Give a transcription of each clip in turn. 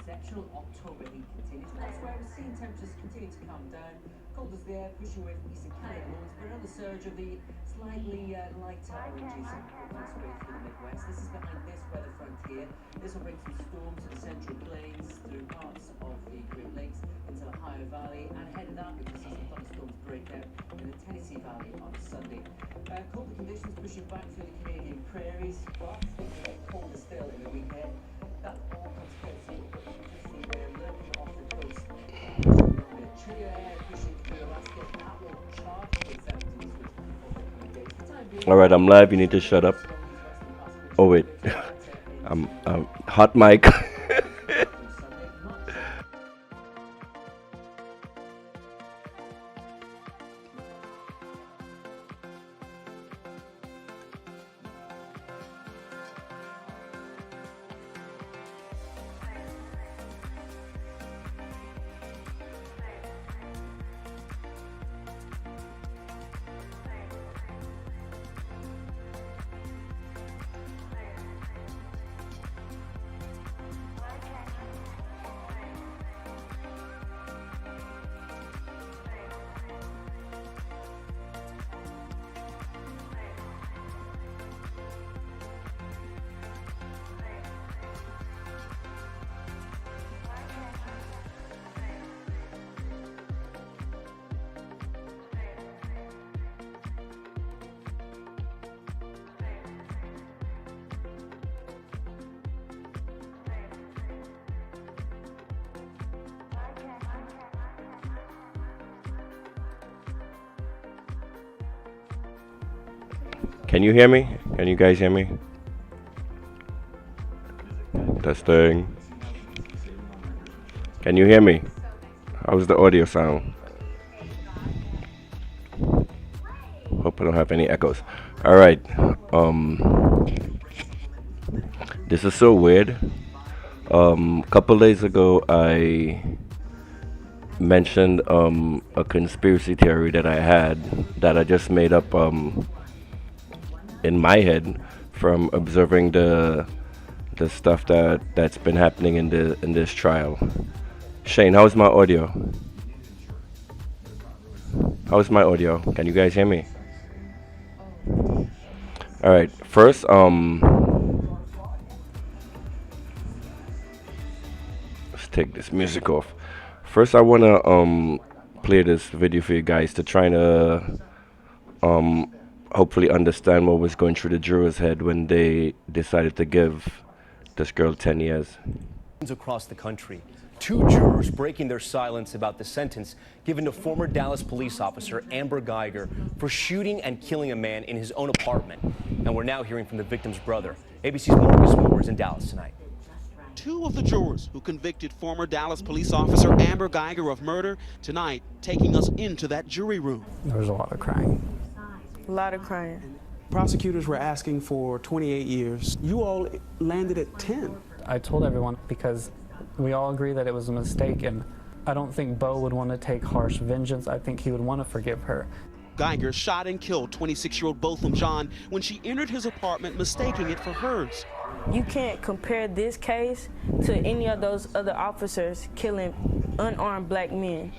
exceptional October heat continues. Elsewhere, we're seeing temperatures continue to come down. Cold as the air, pushing away from eastern Canada lows. We're on the surge of the slightly lighter oranges working its way through the Midwest. This is behind this weather front here. This will bring some storms to the Central Plains, through parts of the Great Lakes, into the Ohio Valley, and ahead of that, we can see some thunderstorms break out in the Tennessee Valley on Sunday. Colder conditions pushing back through the Canadian prairies, but things will get colder still in the week ahead. That all comes courtesy of what you can see there lurking off the coast. Chillier air pushing through Alaska. That will charge the 70s over the coming days. For the time being, All right, I'm live. You need to shut up. Oh wait, I'm hot mic. Can you hear me? Can you guys hear me? Testing. Can you hear me? How's the audio sound? Hope I don't have any echoes. All right. This is so weird. Couple days ago, I mentioned a conspiracy theory that I had that I just made up in my head from observing the stuff that's been happening in this trial. Shane, how's my audio? How's my audio? Can you guys hear me? All right. First, let's take this music off. First, I wanna play this video for you guys to try to hopefully understand what was going through the jurors' head when they decided to give this girl 10 years. Across the country, two jurors breaking their silence about the sentence given to former Dallas police officer Amber Geiger for shooting and killing a man in his own apartment. And we're now hearing from the victim's brother. ABC's Marcus Moore is in Dallas tonight. Two of the jurors who convicted former Dallas police officer Amber Geiger of murder tonight taking us into that jury room. There was a lot of crying. A lot of crying. Prosecutors were asking for 28 years. You all landed at 10. I told everyone because we all agree that it was a mistake, and I don't think Bo would want to take harsh vengeance. I think he would want to forgive her. Geiger shot and killed 26-year-old Botham Jean when she entered his apartment mistaking it for hers. You can't compare this case to any of those other officers killing unarmed black men.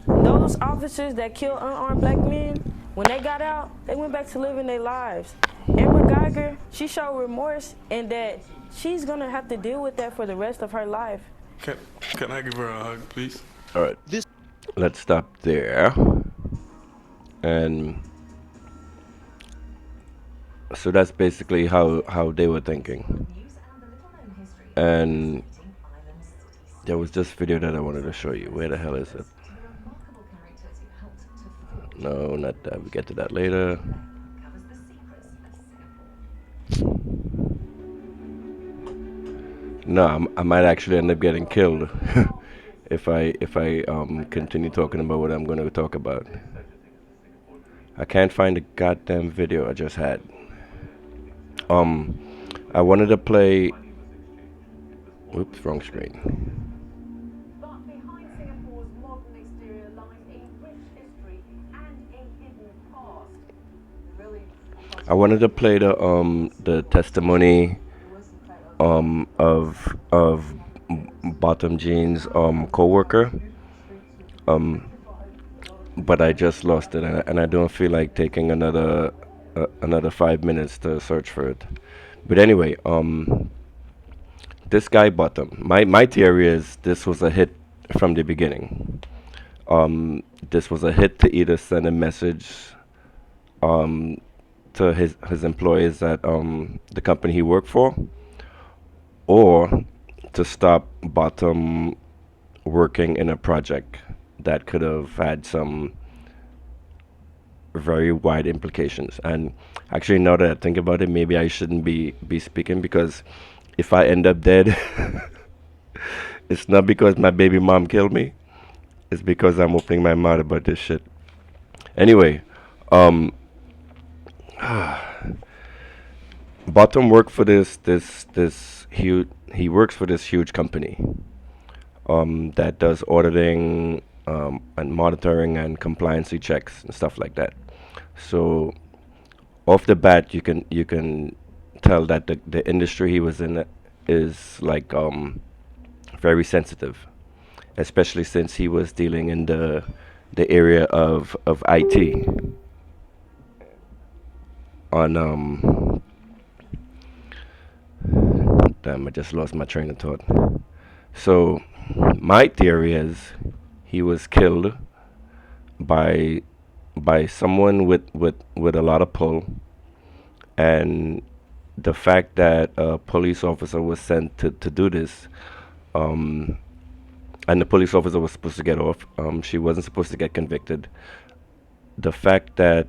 Those officers that kill unarmed black men, when they got out, they went back to living their lives. Amber Geiger, she showed remorse, and that she's gonna have to deal with that for the rest of her life. Can I give her a hug, please? All right. Let's stop there. And so that's basically how they were thinking. And there was this video that I wanted to show you. Where the hell is it? No, not that. We get to that later. No, I might actually end up getting killed if I continue talking about what I'm going to talk about. I can't find the goddamn video I just had. I wanted to play. Oops, wrong screen. I wanted to play the testimony of Bottom Jean's coworker. Um, but I just lost it, and I don't feel like taking another 5 minutes to search for it. But anyway, this guy Bottom. My theory is this was a hit from the beginning. This was a hit to either send a message um, to his employees at the company he worked for, or to stop Bottom working in a project that could have had some very wide implications. And actually, now that I think about it, maybe I shouldn't be speaking, because if I end up dead, it's not because my baby mom killed me. It's because I'm opening my mouth about this shit. Anyway, um, Bottom worked for this huge. He works for this huge company that does auditing and monitoring and compliancy checks and stuff like that. So off the bat, you can tell that the industry he was in is like very sensitive, especially since he was dealing in the area of IT on damn, I just lost my train of thought. So my theory is he was killed by someone with a lot of pull, and the fact that a police officer was sent to do this, um, and the police officer was supposed to get off. She wasn't supposed to get convicted. The fact that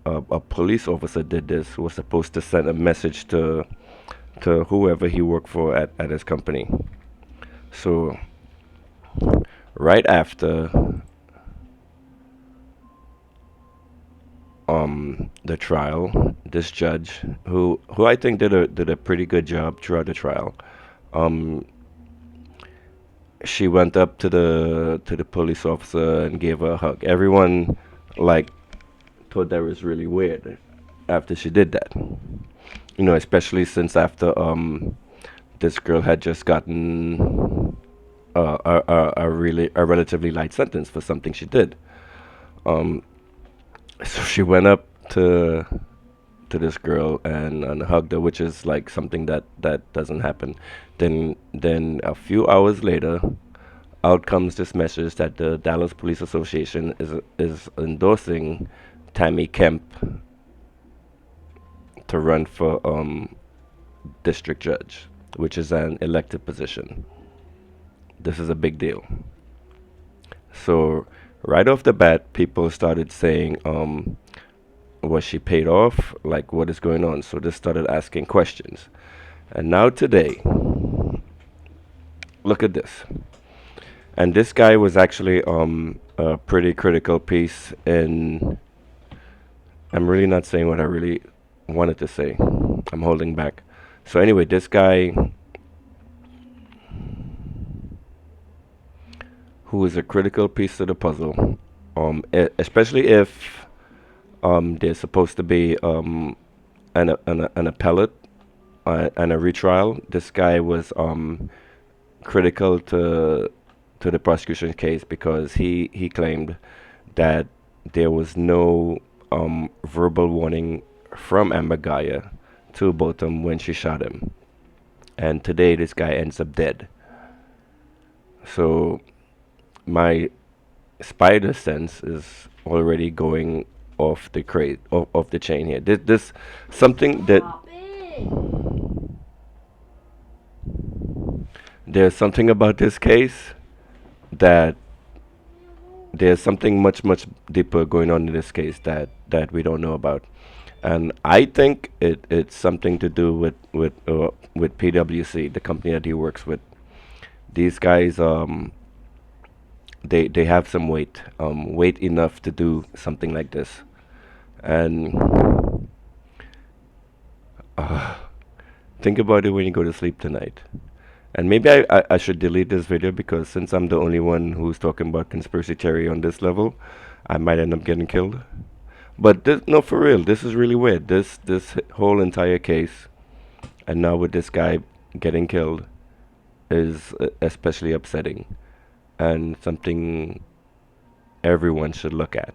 a police officer did this was supposed to send a message to whoever he worked for at his company. So right after the trial, this judge, who I think did a pretty good job throughout the trial, um, she went up to the police officer and gave her a hug. Everyone like thought that was really weird after she did that. You know, especially since after this girl had just gotten a relatively light sentence for something she did. Um, so she went up to this girl and hugged her, which is like something that doesn't happen. Then a few hours later, out comes this message that the Dallas Police Association is endorsing Tammy Kemp to run for district judge, which is an elected position. This is a big deal. So right off the bat, people started saying, was she paid off? Like, what is going on? So they started asking questions. And now today, look at this. And this guy was actually a pretty critical piece in. I'm really not saying what I really wanted to say. I'm holding back. So anyway, this guy, who is a critical piece of the puzzle, especially if there's supposed to be an appellate and a retrial. This guy was critical to the prosecution case because he claimed that there was no verbal warning from Amber Gaia to Botham when she shot him. And today this guy ends up dead. So my spider sense is already going off the off the chain here. This something that there's something about this case that there's something much deeper going on in this case that we don't know about, and I think it's something to do with PwC, the company that he works with. These guys they have some weight enough to do something like this, and think about it when you go to sleep tonight. And maybe I should delete this video, because since I'm the only one who's talking about conspiracy theory on this level, I might end up getting killed. But no, for real, this is really weird. This whole entire case, and now with this guy getting killed, is especially upsetting and something everyone should look at.